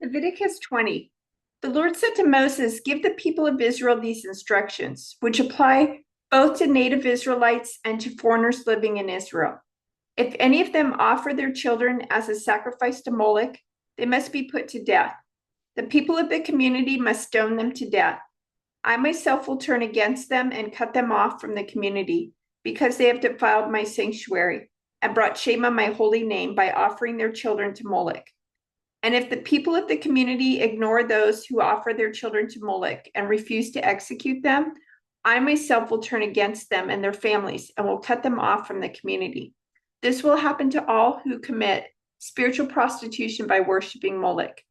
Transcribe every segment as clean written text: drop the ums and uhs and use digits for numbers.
Leviticus 20. The Lord said to Moses, "Give the people of Israel these instructions, which apply both to native Israelites and to foreigners living in Israel. If any of them offer their children as a sacrifice to Moloch, they must be put to death. The people of the community must stone them to death. I myself will turn against them and cut them off from the community, because they have defiled my sanctuary and brought shame on my holy name by offering their children to Moloch. And if the people of the community ignore those who offer their children to Moloch and refuse to execute them, I myself will turn against them and their families and will cut them off from the community. This will happen to all who commit spiritual prostitution by worshiping Moloch.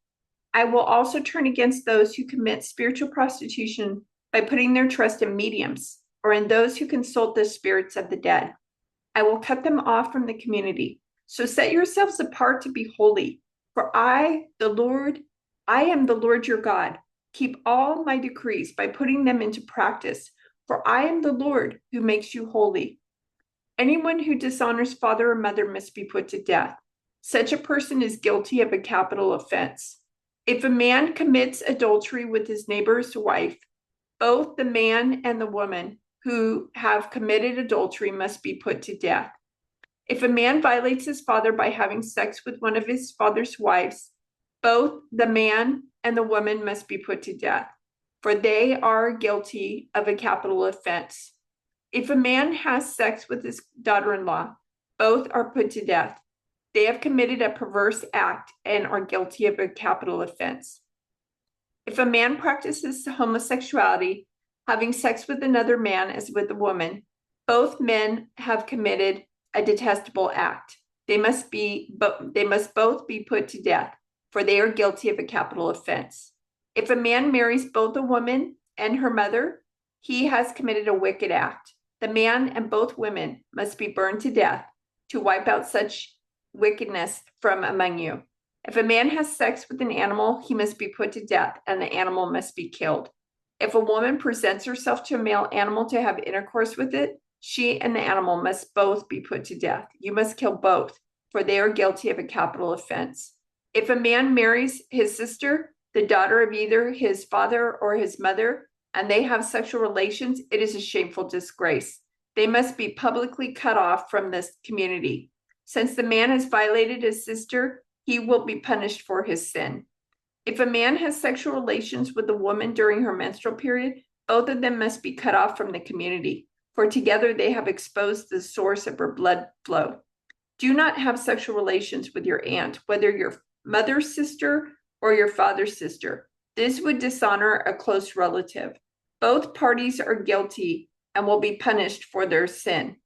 I will also turn against those who commit spiritual prostitution by putting their trust in mediums or in those who consult the spirits of the dead. I will cut them off from the community. So set yourselves apart to be holy. For I, the Lord, I am the Lord your God. Keep all my decrees by putting them into practice, for I am the Lord who makes you holy. Anyone who dishonors father or mother must be put to death. Such a person is guilty of a capital offense. If a man commits adultery with his neighbor's wife, both the man and the woman who have committed adultery must be put to death. If a man violates his father by having sex with one of his father's wives, both the man and the woman must be put to death, for they are guilty of a capital offense. If a man has sex with his daughter-in-law, both are put to death. They have committed a perverse act and are guilty of a capital offense. If a man practices homosexuality, having sex with another man as with a woman, both men have committed a detestable act. They must both be put to death, for they are guilty of a capital offense. If a man marries both a woman and her mother, he has committed a wicked act. The man and both women must be burned to death to wipe out such wickedness from among you. If a man has sex with an animal, he must be put to death, and the animal must be killed. If a woman presents herself to a male animal to have intercourse with it, she and the animal must both be put to death. You must kill both, for they are guilty of a capital offense. If a man marries his sister, the daughter of either his father or his mother, and they have sexual relations, it is a shameful disgrace. They must be publicly cut off from this community. Since the man has violated his sister, he will be punished for his sin. If a man has sexual relations with a woman during her menstrual period, both of them must be cut off from the community, for together they have exposed the source of her blood flow. Do not have sexual relations with your aunt, whether your mother's sister or your father's sister. This would dishonor a close relative. Both parties are guilty and will be punished for their sin.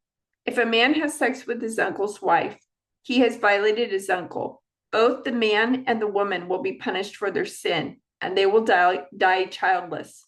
If a man has sex with his uncle's wife, he has violated his uncle. Both the man and the woman will be punished for their sin, and they will die childless.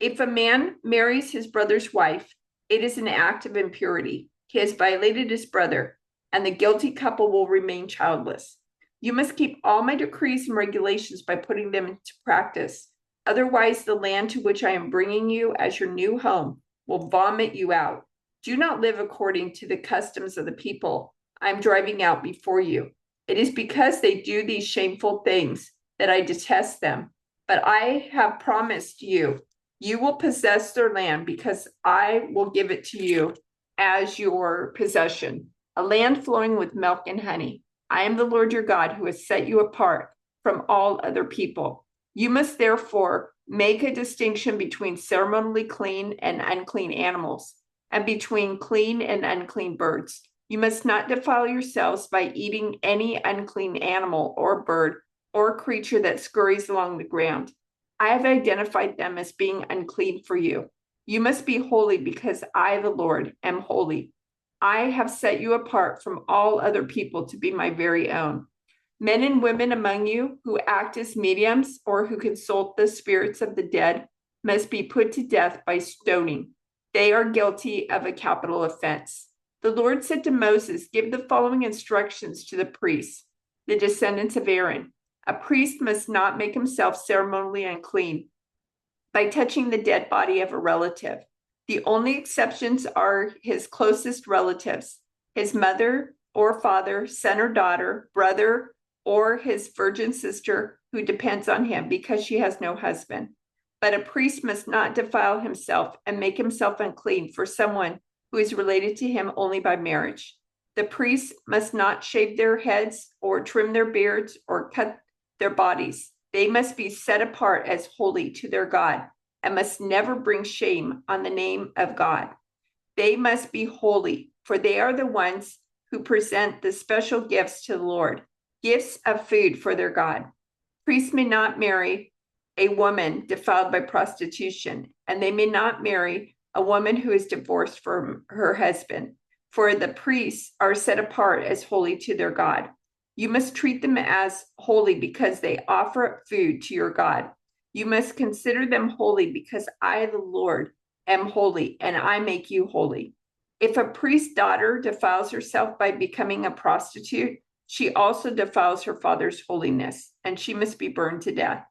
If a man marries his brother's wife, it is an act of impurity. He has violated his brother, and the guilty couple will remain childless. You must keep all my decrees and regulations by putting them into practice. Otherwise, the land to which I am bringing you as your new home will vomit you out. Do not live according to the customs of the people I am driving out before you. It is because they do these shameful things that I detest them. But I have promised you, you will possess their land because I will give it to you as your possession, a land flowing with milk and honey. I am the Lord your God who has set you apart from all other people. You must therefore make a distinction between ceremonially clean and unclean animals, and between clean and unclean birds. You must not defile yourselves by eating any unclean animal or bird or creature that scurries along the ground. I have identified them as being unclean for you. You must be holy because I, the Lord, am holy. I have set you apart from all other people to be my very own. Men and women among you who act as mediums or who consult the spirits of the dead must be put to death by stoning. They are guilty of a capital offense. The Lord said to Moses, "Give the following instructions to the priests, the descendants of Aaron. A priest must not make himself ceremonially unclean by touching the dead body of a relative. The only exceptions are his closest relatives, his mother or father, son or daughter, brother or his virgin sister who depends on him because she has no husband. But a priest must not defile himself and make himself unclean for someone who is related to him only by marriage. The priests must not shave their heads or trim their beards or cut their bodies. They must be set apart as holy to their God and must never bring shame on the name of God. They must be holy, for they are the ones who present the special gifts to the Lord, gifts of food for their God. Priests may not marry a woman defiled by prostitution, and they may not marry a woman who is divorced from her husband, for the priests are set apart as holy to their God. You must treat them as holy because they offer up food to your God. You must consider them holy because I, the Lord, am holy, and I make you holy. If a priest's daughter defiles herself by becoming a prostitute, she also defiles her father's holiness, and she must be burned to death.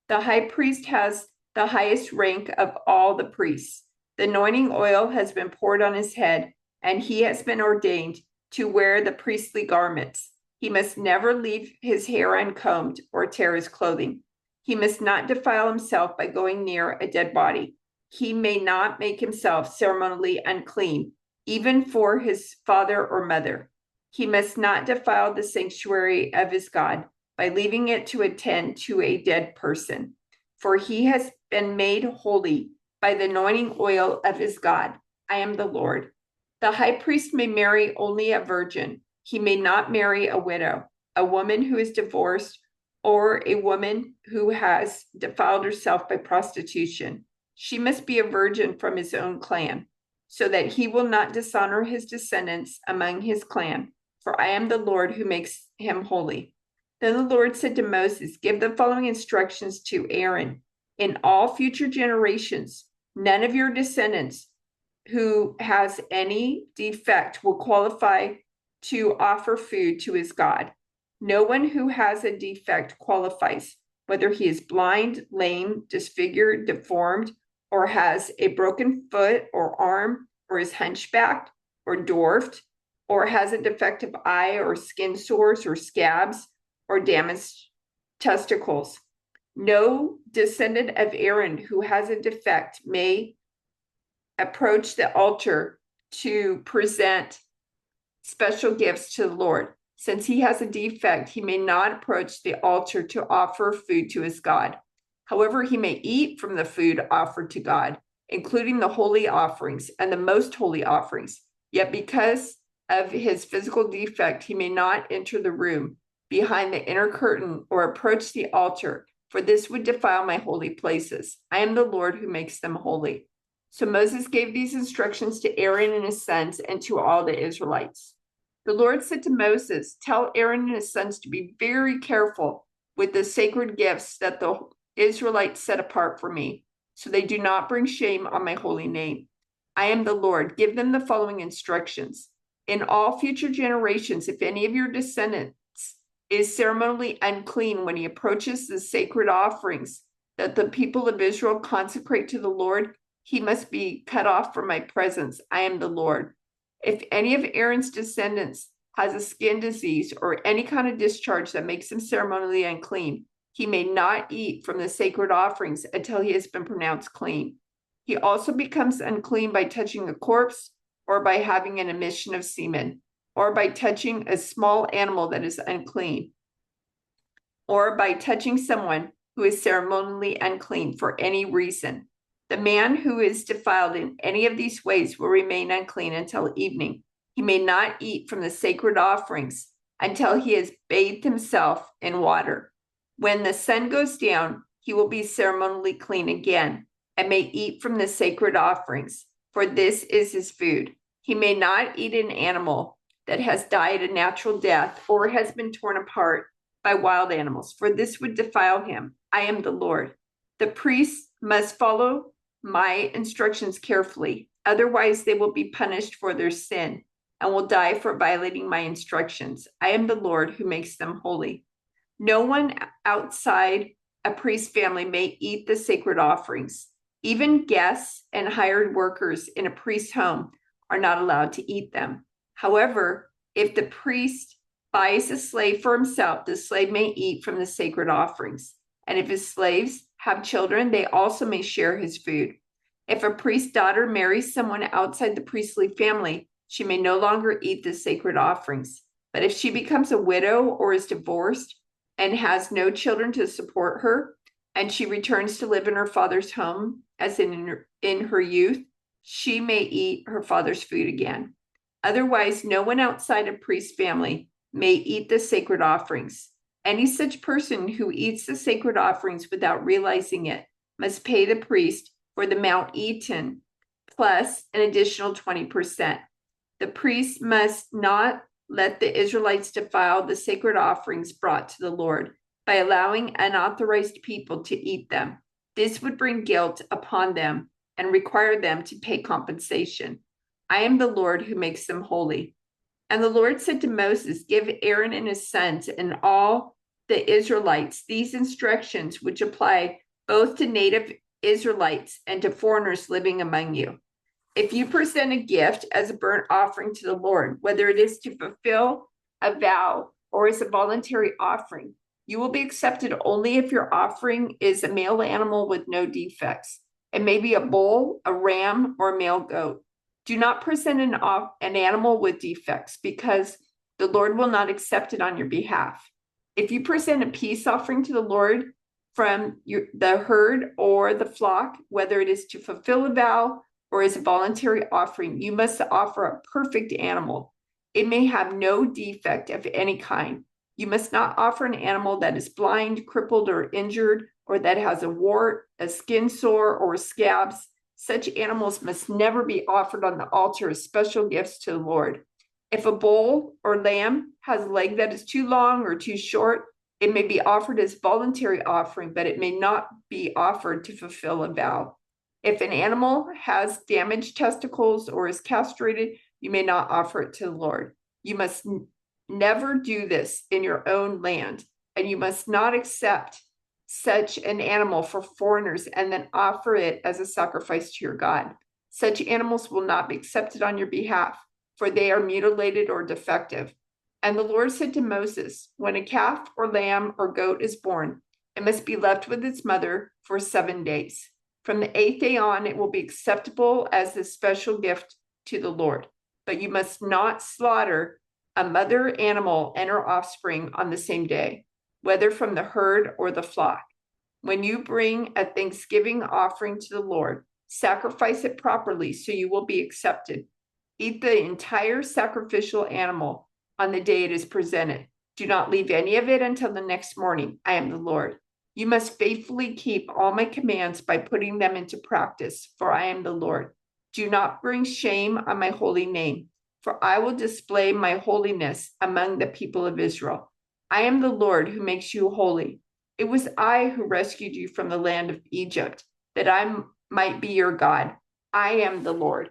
The high priest has the highest rank of all the priests. The anointing oil has been poured on his head, and he has been ordained to wear the priestly garments. He must never leave his hair uncombed or tear his clothing. He must not defile himself by going near a dead body. He may not make himself ceremonially unclean, even for his father or mother. He must not defile the sanctuary of his God by leaving it to attend to a dead person, for he has been made holy by the anointing oil of his God. I am the Lord. The high priest may marry only a virgin. He may not marry a widow, a woman who is divorced, or a woman who has defiled herself by prostitution. She must be a virgin from his own clan, so that he will not dishonor his descendants among his clan, for I am the Lord who makes him holy. Then the Lord said to Moses, give the following instructions to Aaron. In all future generations, none of your descendants who has any defect will qualify to offer food to his God. No one who has a defect qualifies, whether he is blind, lame, disfigured, deformed, or has a broken foot or arm, or is hunchbacked or dwarfed, or has a defective eye or skin sores or scabs or damaged testicles. No descendant of Aaron who has a defect may approach the altar to present special gifts to the Lord. Since he has a defect, he may not approach the altar to offer food to his God. However, he may eat from the food offered to God, including the holy offerings and the most holy offerings. Yet because of his physical defect, he may not enter the room behind the inner curtain or approach the altar, for this would defile my holy places. I am the Lord who makes them holy. So Moses gave these instructions to Aaron and his sons and to all the Israelites. The Lord said to Moses, tell Aaron and his sons to be very careful with the sacred gifts that the Israelites set apart for me, so they do not bring shame on my holy name. I am the Lord. Give them the following instructions. In all future generations, if any of your descendants is ceremonially unclean when he approaches the sacred offerings that the people of Israel consecrate to the Lord, he must be cut off from my presence. I am the Lord. If any of Aaron's descendants has a skin disease or any kind of discharge that makes him ceremonially unclean, he may not eat from the sacred offerings until he has been pronounced clean. He also becomes unclean by touching a corpse or by having an emission of semen, or by touching a small animal that is unclean, or by touching someone who is ceremonially unclean for any reason. The man who is defiled in any of these ways will remain unclean until evening. He may not eat from the sacred offerings until he has bathed himself in water. When the sun goes down, he will be ceremonially clean again and may eat from the sacred offerings, for this is his food. He may not eat an animal that has died a natural death or has been torn apart by wild animals, for this would defile him. I am the Lord. The priests must follow my instructions carefully, otherwise they will be punished for their sin and will die for violating my instructions. I am the Lord who makes them holy. No one outside a priest's family may eat the sacred offerings. Even guests and hired workers in a priest's home are not allowed to eat them. However, if the priest buys a slave for himself, the slave may eat from the sacred offerings. And if his slaves have children, they also may share his food. If a priest's daughter marries someone outside the priestly family, she may no longer eat the sacred offerings. But if she becomes a widow or is divorced and has no children to support her, and she returns to live in her father's home as in her youth, she may eat her father's food again. Otherwise, no one outside a priest's family may eat the sacred offerings. Any such person who eats the sacred offerings without realizing it must pay the priest for the amount eaten, plus an additional 20%. The priest must not let the Israelites defile the sacred offerings brought to the Lord by allowing unauthorized people to eat them. This would bring guilt upon them and require them to pay compensation. I am the Lord who makes them holy. And the Lord said to Moses, give Aaron and his sons and all the Israelites these instructions, which apply both to native Israelites and to foreigners living among you. If you present a gift as a burnt offering to the Lord, whether it is to fulfill a vow or as a voluntary offering, you will be accepted only if your offering is a male animal with no defects. It may be a bull, a ram, or a male goat. Do not present an animal with defects, because the Lord will not accept it on your behalf. If you present a peace offering to the Lord from the herd or the flock, whether it is to fulfill a vow or as a voluntary offering, you must offer a perfect animal. It may have no defect of any kind. You must not offer an animal that is blind, crippled, or injured, or that has a wart, a skin sore, or scabs. Such animals must never be offered on the altar as special gifts to the Lord. If a bull or lamb has a leg that is too long or too short, it may be offered as voluntary offering, but it may not be offered to fulfill a vow. If an animal has damaged testicles or is castrated, you may not offer it to the Lord. You must never do this in your own land, and you must not accept such an animal for foreigners and then offer it as a sacrifice to your God. Such animals will not be accepted on your behalf, for they are mutilated or defective. And the Lord said to Moses, when a calf or lamb or goat is born, it must be left with its mother for 7 days. From the 8th day on, it will be acceptable as a special gift to the Lord. But you must not slaughter a mother animal and her offspring on the same day, whether from the herd or the flock. When you bring a thanksgiving offering to the Lord, sacrifice it properly so you will be accepted. Eat the entire sacrificial animal on the day it is presented. Do not leave any of it until the next morning. I am the Lord. You must faithfully keep all my commands by putting them into practice, for I am the Lord. Do not bring shame on my holy name, for I will display my holiness among the people of Israel. I am the Lord who makes you holy. It was I who rescued you from the land of Egypt, that I might be your God. I am the Lord.